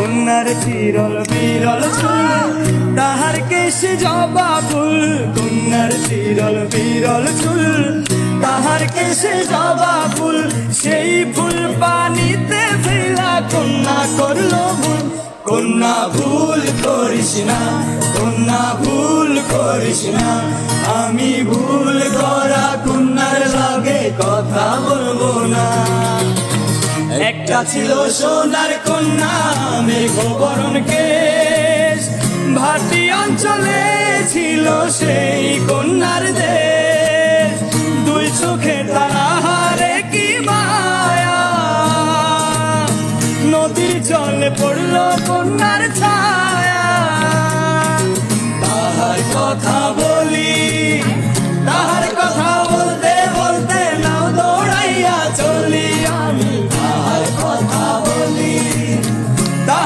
কন্যার চিরল বিরল চুল, তাহার কেশে জবা ফুল। কন্যার চিরল বিরল চুল, তাহার কেশে জবা ফুল। সেই ফুল পানিতে ফেলা কন্যা করলো ভুল। কন্যা ভুল করিস না, কন্যা ভুল করিস না। আমি ভুল করা কন্যার লগে কথা বলবো না। একটা ছিল সোনার কন্যা, মেঘবরণ কেশ। ভাটি অঞ্চলে ছিল সেই কন্যার দেশ। দুই চোখে তাহারে কি মায়া, নদীর জলে পড়লো কন্যার